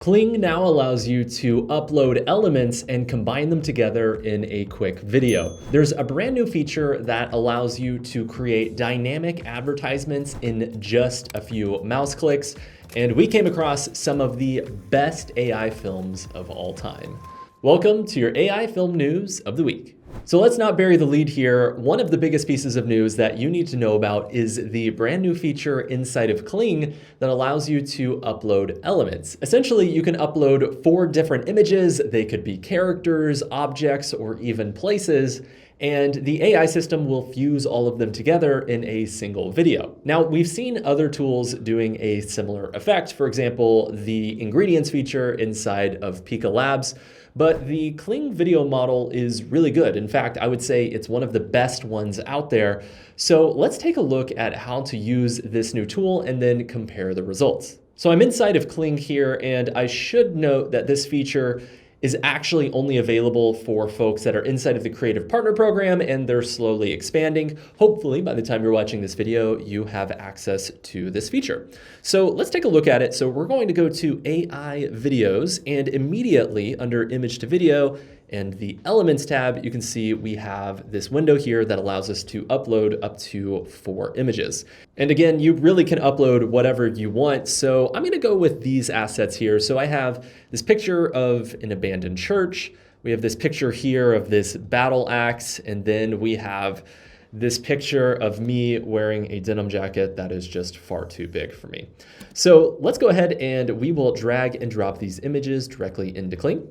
Kling now allows you to upload elements and combine them together in a quick video. There's a brand new feature that allows you to create dynamic advertisements in just a few mouse clicks, and we came across some of the best AI films of all time. Welcome to your AI film news of the week. So let's not bury the lead here. One of the biggest pieces of news that you need to know about is the brand new feature inside of Kling that allows you to upload elements. Essentially, you can upload 4 different images. They could be characters, objects, or even places. And the AI system will fuse all of them together in a single video. Now, we've seen other tools doing a similar effect. For example, the ingredients feature inside of Pika Labs. But the Kling video model is really good. In fact, I would say it's one of the best ones out there. So let's take a look at how to use this new tool and then compare the results. So I'm inside of Kling here, and I should note that this feature is actually only available for folks that are inside of the Creative Partner Program, and they're slowly expanding. Hopefully, by the time you're watching this video, you have access to this feature. So let's take a look at it. So we're going to go to AI Videos, and immediately under Image to Video and the Elements tab, you can see we have this window here that allows us to upload up to 4 images. And again, you really can upload whatever you want. So I'm gonna go with these assets here. So I have this picture of an abandoned church. We have this picture here of this battle axe. And then we have this picture of me wearing a denim jacket that is just far too big for me. So let's go ahead and we will drag and drop these images directly into Kling.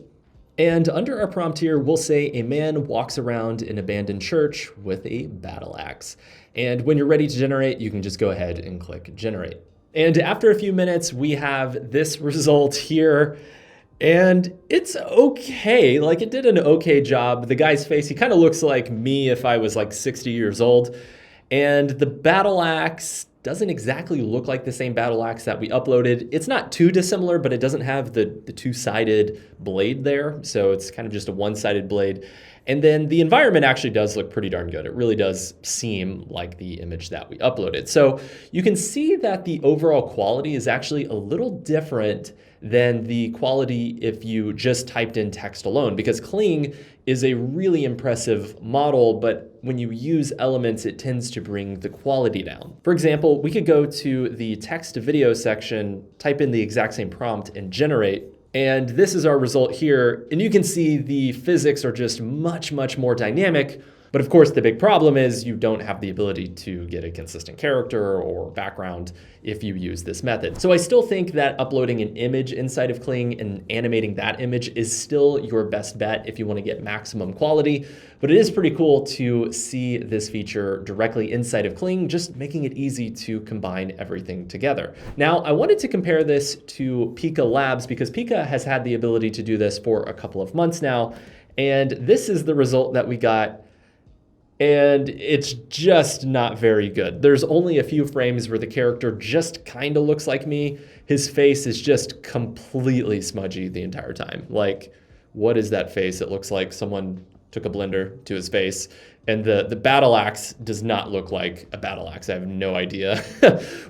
And under our prompt here, we'll say a man walks around an abandoned church with a battle axe. And when you're ready to generate, you can just go ahead and click generate. And after a few minutes, we have this result here. And it's okay, like it did an okay job. The guy's face, he kind of looks like me if I was like 60 years old. And the battle axe doesn't exactly look like the same battle axe that we uploaded. It's not too dissimilar, but it doesn't have the two-sided blade there. So it's kind of just a one-sided blade. And then the environment actually does look pretty darn good. It really does seem like the image that we uploaded. So you can see that the overall quality is actually a little different than the quality if you just typed in text alone, because Kling is a really impressive model, but when you use elements, it tends to bring the quality down. For example, we could go to the text to video section, type in the exact same prompt and generate. And this is our result here. And you can see the physics are just much, much more dynamic. But of course, the big problem is you don't have the ability to get a consistent character or background if you use this method. So I still think that uploading an image inside of Kling and animating that image is still your best bet if you want to get maximum quality. But it is pretty cool to see this feature directly inside of Kling, just making it easy to combine everything together. Now, I wanted to compare this to Pika Labs because Pika has had the ability to do this for a couple of months now. And this is the result that we got. And it's just not very good. There's only a few frames where the character just kind of looks like me. His face is just completely smudgy the entire time. Like, what is that face? It looks like someone took a blender to his face. And the battle axe does not look like a battle axe. I have no idea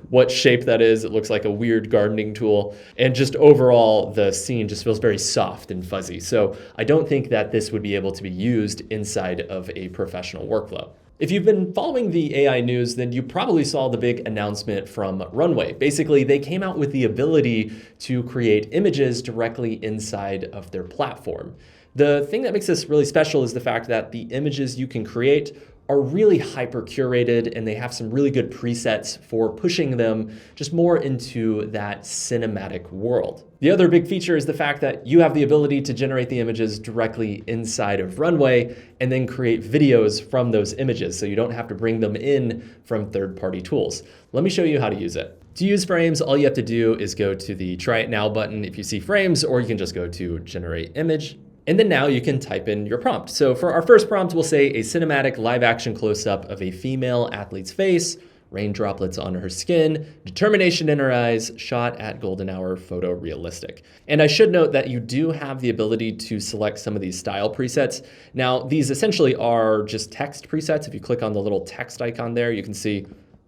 what shape that is. It looks like a weird gardening tool. And just overall, the scene just feels very soft and fuzzy. So I don't think that this would be able to be used inside of a professional workflow. If you've been following the AI news, then you probably saw the big announcement from Runway. Basically, they came out with the ability to create images directly inside of their platform. The thing that makes this really special is the fact that the images you can create are really hyper curated, and they have some really good presets for pushing them just more into that cinematic world. The other big feature is the fact that you have the ability to generate the images directly inside of Runway and then create videos from those images, so you don't have to bring them in from third-party tools. Let me show you how to use it. To use frames, all you have to do is go to the Try It Now button if you see frames, or you can just go to Generate Image. And then now you can type in your prompt. So for our first prompt, we'll say a cinematic live action close-up of a female athlete's face, rain droplets on her skin, determination in her eyes, shot at golden hour, photorealistic. And I should note that you do have the ability to select some of these style presets. Now, these essentially are just text presets. If you click on the little text icon there, you can see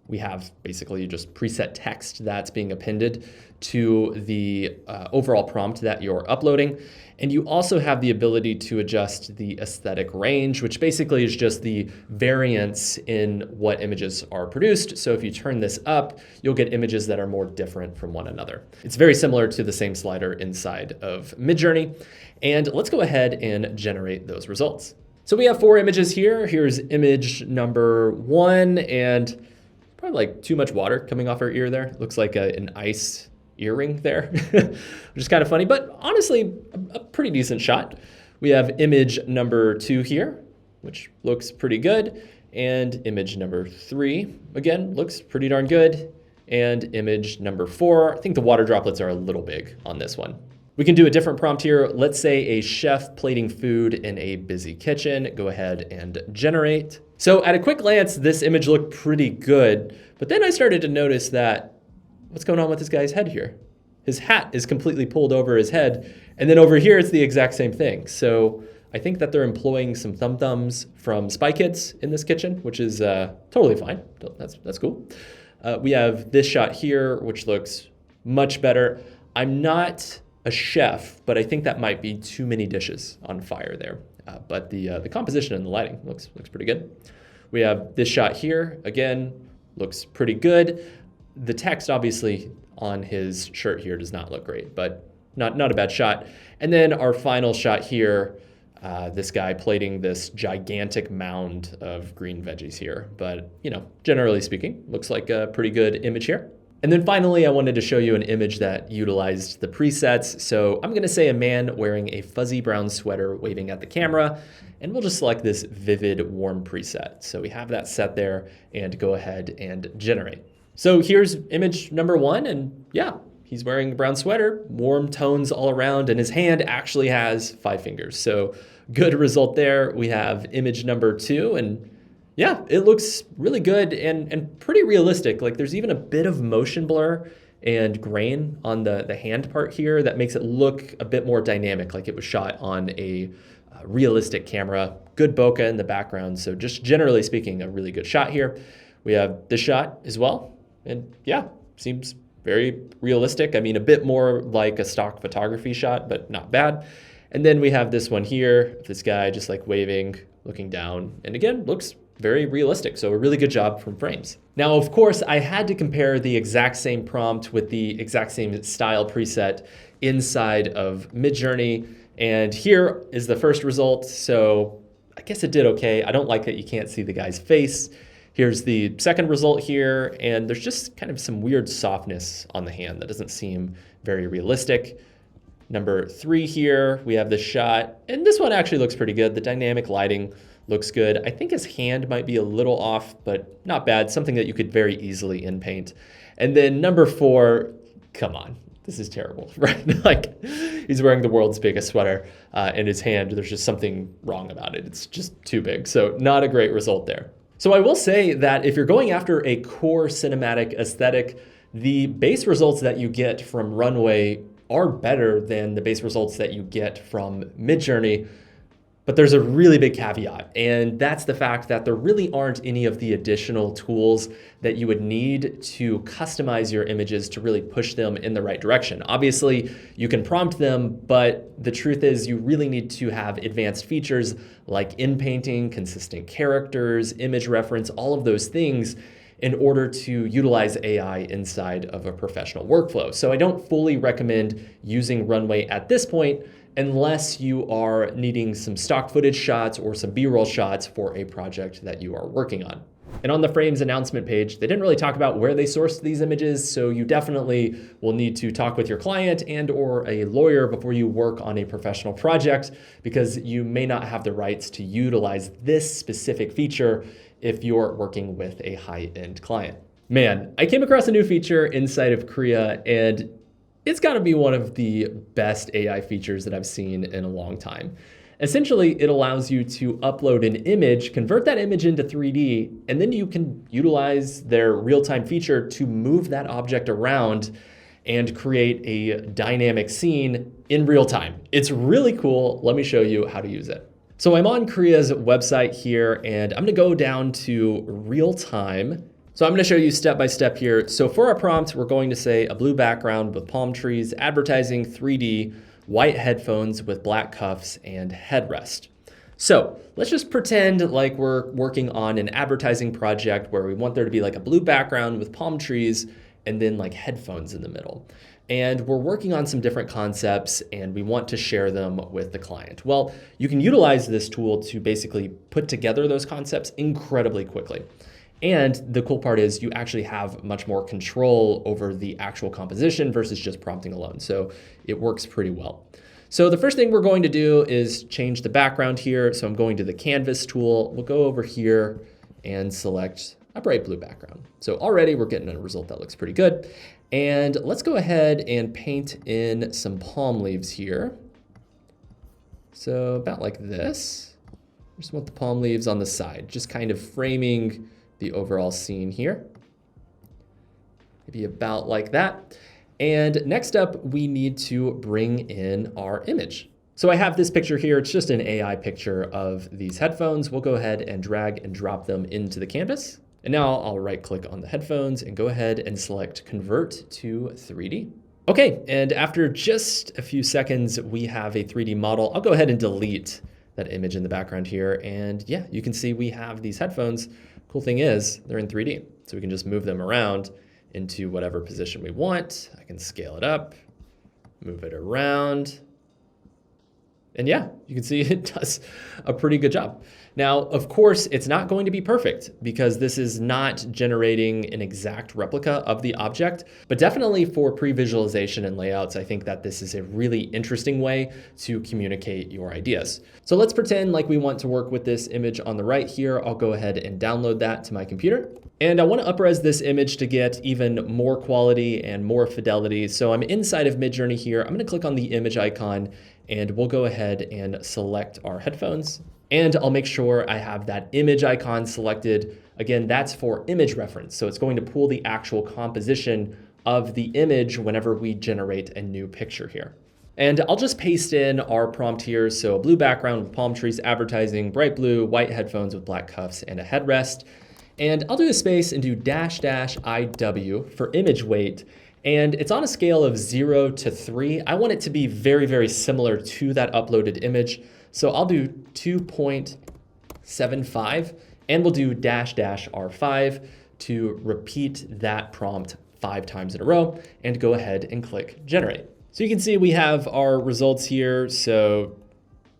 We have basically just preset text that's being appended to the overall prompt that you're uploading. And you also have the ability to adjust the aesthetic range, which basically is just the variance in what images are produced. So if you turn this up, you'll get images that are more different from one another. It's very similar to the same slider inside of Midjourney. And let's go ahead and generate those results. So we have 4 images here. Here's image number 1, and probably like too much water coming off her ear there. Looks like an ice earring there, which is kind of funny, but honestly, a pretty decent shot. We have image number 2 here, which looks pretty good. And image number 3, again, looks pretty darn good. And image number 4, I think the water droplets are a little big on this one. We can do a different prompt here. Let's say a chef plating food in a busy kitchen. Go ahead and generate. So at a quick glance, this image looked pretty good, but then I started to notice that what's going on with this guy's head here? His hat is completely pulled over his head, and then over here it's the exact same thing. So I think that they're employing some thumbs from Spy Kids in this kitchen, which is totally fine. That's cool. We have this shot here, which looks much better. I'm not a chef, but I think that might be too many dishes on fire there. But the composition and the lighting looks pretty good. We have this shot here, again, looks pretty good. The text obviously on his shirt here does not look great, but not a bad shot. And then our final shot here, this guy plating this gigantic mound of green veggies here. But, you know, generally speaking, looks like a pretty good image here. And then finally, I wanted to show you an image that utilized the presets. So I'm gonna say a man wearing a fuzzy brown sweater waving at the camera, and we'll just select this vivid warm preset. So we have that set there, and go ahead and generate. So here's image number 1, and yeah, he's wearing a brown sweater, warm tones all around, and his hand actually has 5 fingers. So good result there. We have image number 2, and yeah, it looks really good and pretty realistic. Like there's even a bit of motion blur and grain on the hand part here that makes it look a bit more dynamic, like it was shot on a realistic camera. Good bokeh in the background. So just generally speaking, a really good shot here. We have this shot as well. And yeah, seems very realistic. I mean, a bit more like a stock photography shot, but not bad. And then we have this one here, this guy just like waving, looking down. And again, looks very realistic. So a really good job from Frames. Now, of course, I had to compare the exact same prompt with the exact same style preset inside of Midjourney. And here is the first result. So I guess it did okay. I don't like that you can't see the guy's face. Here's the second result here. And there's just kind of some weird softness on the hand that doesn't seem very realistic. Number 3 here, we have the shot. And this one actually looks pretty good. The dynamic lighting looks good. I think his hand might be a little off, but not bad. Something that you could very easily inpaint. And then number 4, come on, this is terrible, right? Like he's wearing the world's biggest sweater in his hand. There's just something wrong about it. It's just too big. So not a great result there. So I will say that if you're going after a core cinematic aesthetic, the base results that you get from Runway are better than the base results that you get from Midjourney. But there's a really big caveat, and that's the fact that there really aren't any of the additional tools that you would need to customize your images to really push them in the right direction. Obviously, you can prompt them, but the truth is you really need to have advanced features like inpainting, consistent characters, image reference, all of those things in order to utilize AI inside of a professional workflow. So I don't fully recommend using Runway at this point unless you are needing some stock footage shots or some B-roll shots for a project that you are working on. And on the Frames announcement page, they didn't really talk about where they sourced these images, so you definitely will need to talk with your client and or a lawyer before you work on a professional project, because you may not have the rights to utilize this specific feature if you're working with a high-end client. Man, I came across a new feature inside of Krea, and it's gotta be one of the best AI features that I've seen in a long time. Essentially, it allows you to upload an image, convert that image into 3D, and then you can utilize their real-time feature to move that object around and create a dynamic scene in real time. It's really cool. Let me show you how to use it. So I'm on Krea's website here, and I'm gonna go down to real time, So I'm going to show you step by step here. So for our prompt, we're going to say a blue background with palm trees, advertising 3D, white headphones with black cuffs, and headrest. So let's just pretend like we're working on an advertising project where we want there to be like a blue background with palm trees and then like headphones in the middle. And we're working on some different concepts and we want to share them with the client. Well, you can utilize this tool to basically put together those concepts incredibly quickly. And the cool part is you actually have much more control over the actual composition versus just prompting alone. So it works pretty well. So the first thing we're going to do is change the background here. So I'm going to the canvas tool. We'll go over here and select a bright blue background. So already we're getting a result that looks pretty good. And let's go ahead and paint in some palm leaves here. So about like this. Just want the palm leaves on the side, just kind of framing the overall scene here. Maybe about like that. And next up, we need to bring in our image. So I have this picture here. It's just an AI picture of these headphones. We'll go ahead and drag and drop them into the canvas. And now I'll right click on the headphones and go ahead and select Convert to 3D. Okay, and after just a few seconds, we have a 3D model. I'll go ahead and delete that image in the background here. And yeah, you can see we have these headphones. Cool thing is they're in 3D, so we can just move them around into whatever position we want. I can scale it up, move it around. And yeah, you can see it does a pretty good job. Now, of course, it's not going to be perfect because this is not generating an exact replica of the object, but definitely for pre-visualization and layouts, I think that this is a really interesting way to communicate your ideas. So let's pretend like we want to work with this image on the right here. I'll go ahead and download that to my computer. And I want to up-res this image to get even more quality and more fidelity. So I'm inside of Midjourney here. I'm going to click on the image icon and we'll go ahead and select our headphones. And I'll make sure I have that image icon selected. Again, that's for image reference. So it's going to pull the actual composition of the image whenever we generate a new picture here. And I'll just paste in our prompt here. So a blue background with palm trees, advertising, bright blue, white headphones with black cuffs and a headrest. And I'll do a space and do --IW for image weight. And it's on a scale of 0 to 3. I want it to be very, very similar to that uploaded image. So I'll do 2.75 and we'll do --R5 to repeat that prompt 5 times in a row and go ahead and click generate. So you can see we have our results here. So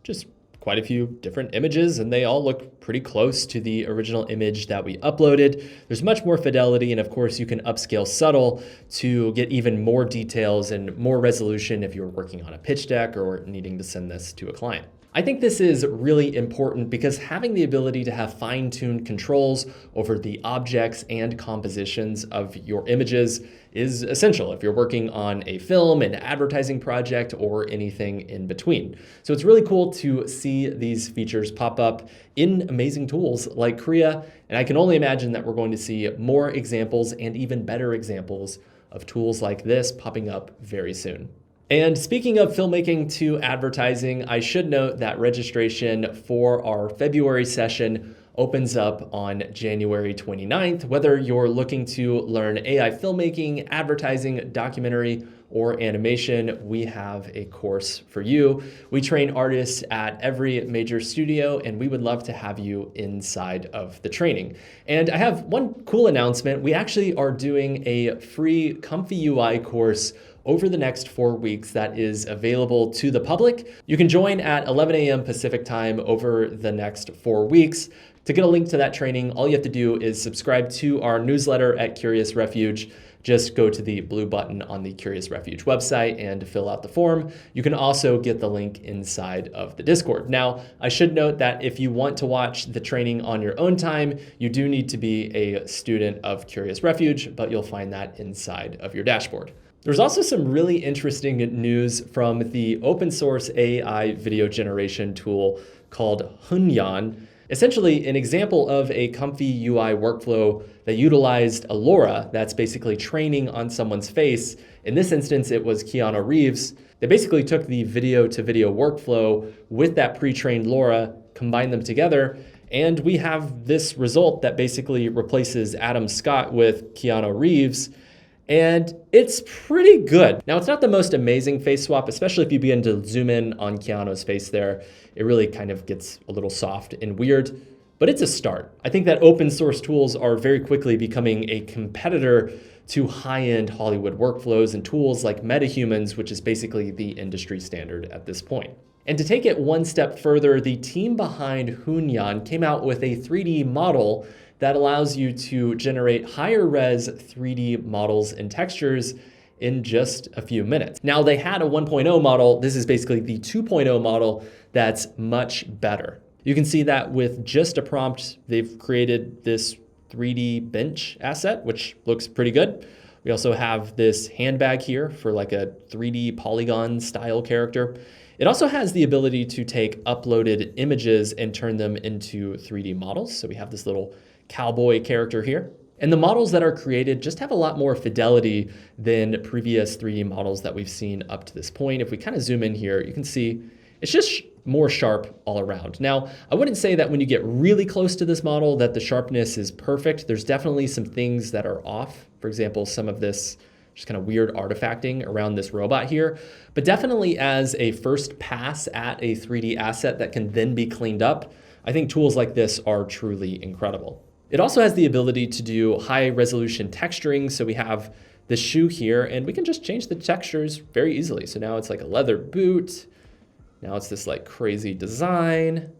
just quite a few different images and they all look pretty close to the original image that we uploaded. There's much more fidelity and of course you can upscale subtle to get even more details and more resolution if you're working on a pitch deck or needing to send this to a client. I think this is really important because having the ability to have fine-tuned controls over the objects and compositions of your images is essential if you're working on a film, an advertising project, or anything in between. So it's really cool to see these features pop up in amazing tools like Krea, and I can only imagine that we're going to see more examples and even better examples of tools like this popping up very soon. And speaking of filmmaking to advertising, I should note that registration for our February session opens up on January 29th. Whether you're looking to learn AI filmmaking, advertising, documentary, or animation, we have a course for you. We train artists at every major studio, and we would love to have you inside of the training. And I have one cool announcement. We actually are doing a free ComfyUI course over the next 4 weeks that is available to the public. You can join at 11 a.m. Pacific time over the next 4 weeks. To get a link to that training, all you have to do is subscribe to our newsletter at Curious Refuge. Just go to the blue button on the Curious Refuge website and fill out the form. You can also get the link inside of the Discord. Now, I should note that if you want to watch the training on your own time, you do need to be a student of Curious Refuge, but you'll find that inside of your dashboard. There's also some really interesting news from the open source AI video generation tool called Hunyuan. Essentially an example of a ComfyUI workflow that utilized a LoRa that's basically training on someone's face. In this instance, it was Keanu Reeves. They basically took the video to video workflow with that pre-trained LoRa, combined them together, And we have this result that basically replaces Adam Scott with Keanu Reeves. And it's pretty good. Now, it's not the most amazing face swap, especially if you begin to zoom in on Keanu's face there. It really kind of gets a little soft and weird, but it's a start. I think that open source tools are very quickly becoming a competitor to high-end Hollywood workflows and tools like MetaHumans, which is basically the industry standard at this point. And to take it one step further, the team behind Hunyuan came out with a 3D model that allows you to generate higher res 3D models and textures in just a few minutes. Now, they had a 1.0 model. This is basically the 2.0 model that's much better. You can see that with just a prompt, they've created this 3D bench asset, which looks pretty good. We also have this handbag here for like a 3D polygon style character. It also has the ability to take uploaded images and turn them into 3D models. So we have this little cowboy character here. And the models that are created just have a lot more fidelity than previous 3D models that we've seen up to this point. If we kind of zoom in here, you can see it's just more sharp all around. Now, I wouldn't say that when you get really close to this model that the sharpness is perfect. There's definitely some things that are off. For example, some of this just kind of weird artifacting around this robot here. But definitely as a first pass at a 3D asset that can then be cleaned up, I think tools like this are truly incredible. It also has the ability to do high resolution texturing. So we have the shoe here and we can just change the textures very easily. So now it's like a leather boot. Now it's this like crazy design.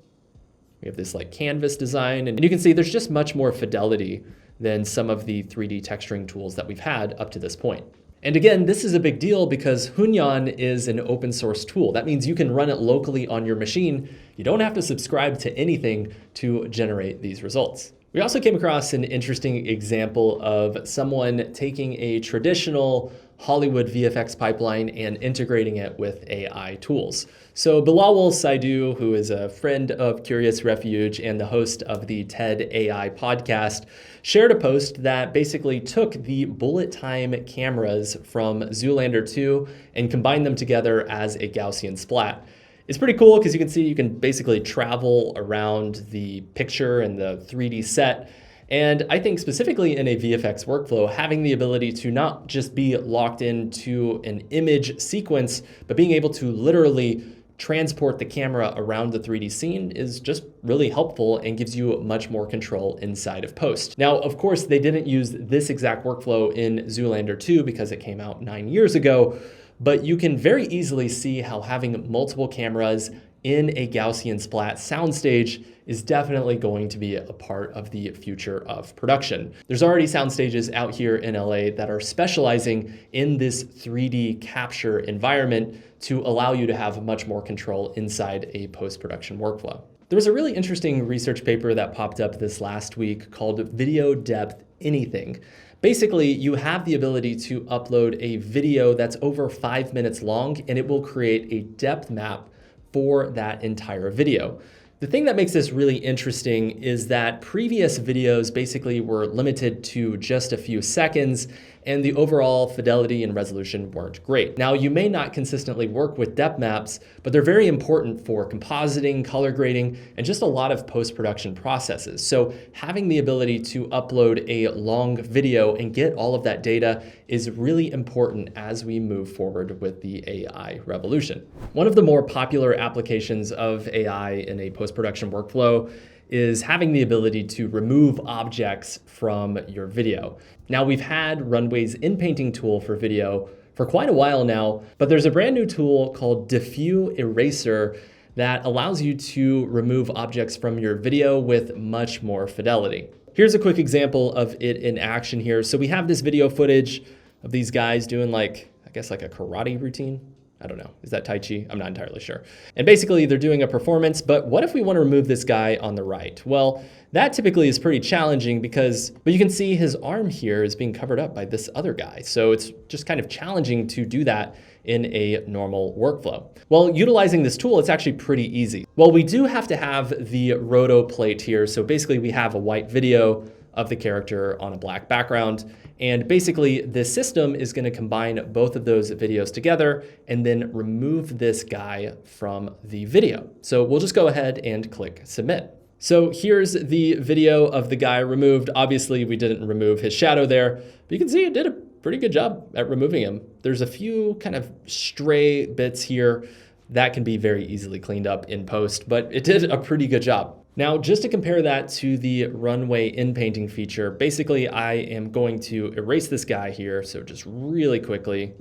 We have this like canvas design, and you can see there's just much more fidelity than some of the 3D texturing tools that we've had up to this point. And again, this is a big deal because Hunyuan is an open source tool. That means you can run it locally on your machine. You don't have to subscribe to anything to generate these results. We also came across an interesting example of someone taking a traditional Hollywood VFX pipeline and integrating it with AI tools. So Bilawal Saidu, who is a friend of Curious Refuge and the host of the TED AI podcast, shared a post that basically took the bullet time cameras from Zoolander 2 and combined them together as a Gaussian splat. It's pretty cool because you can see you can basically travel around the picture and the 3D set. And I think specifically in a VFX workflow, having the ability to not just be locked into an image sequence, but being able to literally transport the camera around the 3D scene is just really helpful and gives you much more control inside of post. Now, of course, they didn't use this exact workflow in Zoolander 2 because it came out 9 years ago, but you can very easily see how having multiple cameras in a Gaussian splat soundstage is definitely going to be a part of the future of production. There's already sound stages out here in LA that are specializing in this 3D capture environment to allow you to have much more control inside a post-production workflow. There was a really interesting research paper that popped up this last week called Video Depth Anything. Basically, you have the ability to upload a video that's over 5 minutes long, and it will create a depth map for that entire video. The thing that makes this really interesting is that previous videos basically were limited to just a few seconds, and the overall fidelity and resolution weren't great. Now, you may not consistently work with depth maps, but they're very important for compositing, color grading, and just a lot of post-production processes. So having the ability to upload a long video and get all of that data is really important as we move forward with the AI revolution. One of the more popular applications of AI in a post-production workflow is having the ability to remove objects from your video. Now, we've had Runway's Inpainting tool for video for quite a while now, but there's a brand new tool called Diffuse Eraser that allows you to remove objects from your video with much more fidelity. Here's a quick example of it in action here. So we have this video footage of these guys doing like a karate routine. I don't know, is that Tai Chi? I'm not entirely sure. And basically they're doing a performance, but what if we want to remove this guy on the right? Well, that typically is pretty challenging but you can see his arm here is being covered up by this other guy. So it's just kind of challenging to do that in a normal workflow. Well, utilizing this tool, it's actually pretty easy. Well, we do have to have the roto plate here. So basically we have a white video of the character on a black background. And basically this system is going to combine both of those videos together and then remove this guy from the video. So we'll just go ahead and click submit. So here's the video of the guy removed. Obviously, we didn't remove his shadow there, but you can see it did a pretty good job at removing him. There's a few kind of stray bits here that can be very easily cleaned up in post, but it did a pretty good job. Now, just to compare that to the Runway Inpainting feature, basically I am going to erase this guy here. So just really quickly,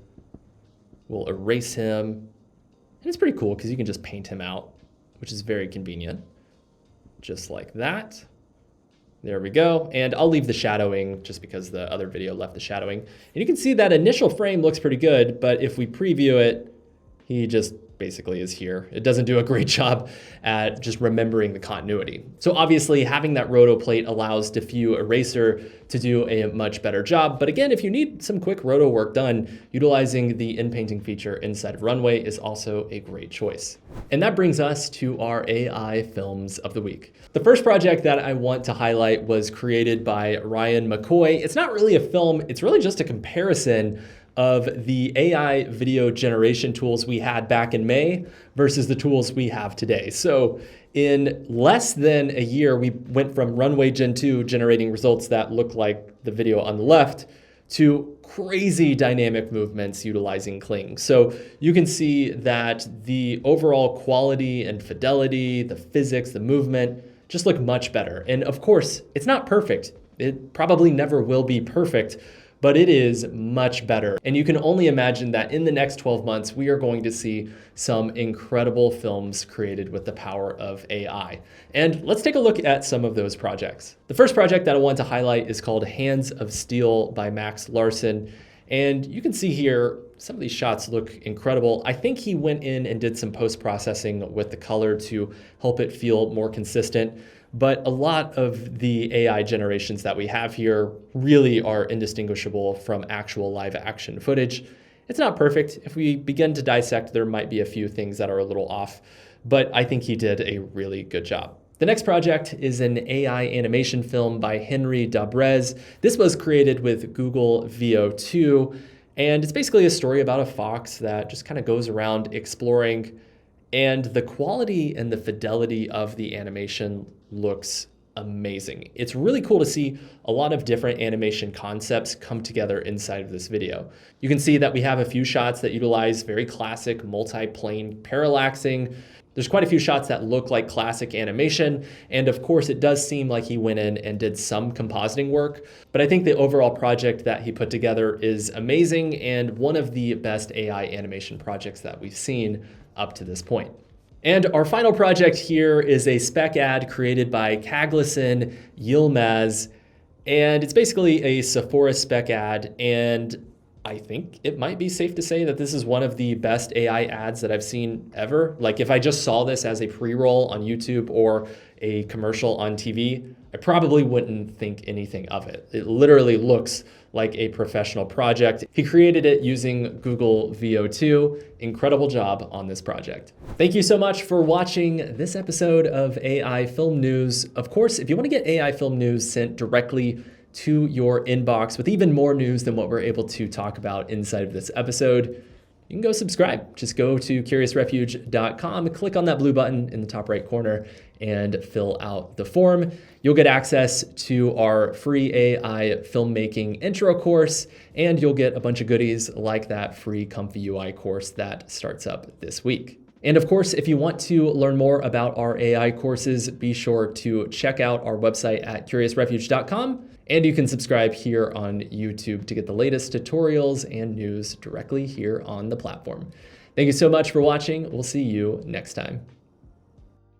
we'll erase him. And it's pretty cool because you can just paint him out, which is very convenient. Just like that. There we go. And I'll leave the shadowing just because the other video left the shadowing. And you can see that initial frame looks pretty good, but if we preview it, he just basically is here. It doesn't do a great job at just remembering the continuity. So obviously having that roto plate allows Diffuse Eraser to do a much better job. But again, if you need some quick roto work done, utilizing the Inpainting feature inside of Runway is also a great choice. And that brings us to our AI films of the week. The first project that I want to highlight was created by Ryan McCoy. It's not really a film, it's really just a comparison of the AI video generation tools we had back in May versus the tools we have today. So in less than a year, we went from Runway Gen 2 generating results that look like the video on the left to crazy dynamic movements utilizing Kling. So you can see that the overall quality and fidelity, the physics, the movement just look much better. And of course, it's not perfect. It probably never will be perfect, but it is much better. And you can only imagine that in the next 12 months, we are going to see some incredible films created with the power of AI. And let's take a look at some of those projects. The first project that I want to highlight is called Hands of Steel by Max Larsson. And you can see here, some of these shots look incredible. I think he went in and did some post-processing with the color to help it feel more consistent. But a lot of the AI generations that we have here really are indistinguishable from actual live action footage. It's not perfect. If we begin to dissect, there might be a few things that are a little off, but I think he did a really good job. The next project is an AI animation film by Henry Daubrez. This was created with Google VO2, and it's basically a story about a fox that just kind of goes around exploring, and the quality and the fidelity of the animation looks amazing. It's really cool to see a lot of different animation concepts come together inside of this video. You can see that we have a few shots that utilize very classic multi-plane parallaxing. There's quite a few shots that look like classic animation. And of course, it does seem like he went in and did some compositing work. But I think the overall project that he put together is amazing and one of the best AI animation projects that we've seen up to this point. And our final project here is a spec ad created by Çağlasın, Yılmaz, and it's basically a Sephora spec ad. And I think it might be safe to say that this is one of the best AI ads that I've seen ever. Like if I just saw this as a pre-roll on YouTube or a commercial on TV, I probably wouldn't think anything of it. It literally looks like a professional project. He created it using Google VO2. Incredible job on this project. Thank you so much for watching this episode of AI Film News. Of course, if you want to get AI Film News sent directly to your inbox with even more news than what we're able to talk about inside of this episode, you can go subscribe. Just go to CuriousRefuge.com, click on that blue button in the top right corner and fill out the form. You'll get access to our free AI filmmaking intro course, and you'll get a bunch of goodies like that free ComfyUI course that starts up this week. And of course, if you want to learn more about our AI courses, be sure to check out our website at CuriousRefuge.com. And you can subscribe here on YouTube to get the latest tutorials and news directly here on the platform. Thank you so much for watching. We'll see you next time.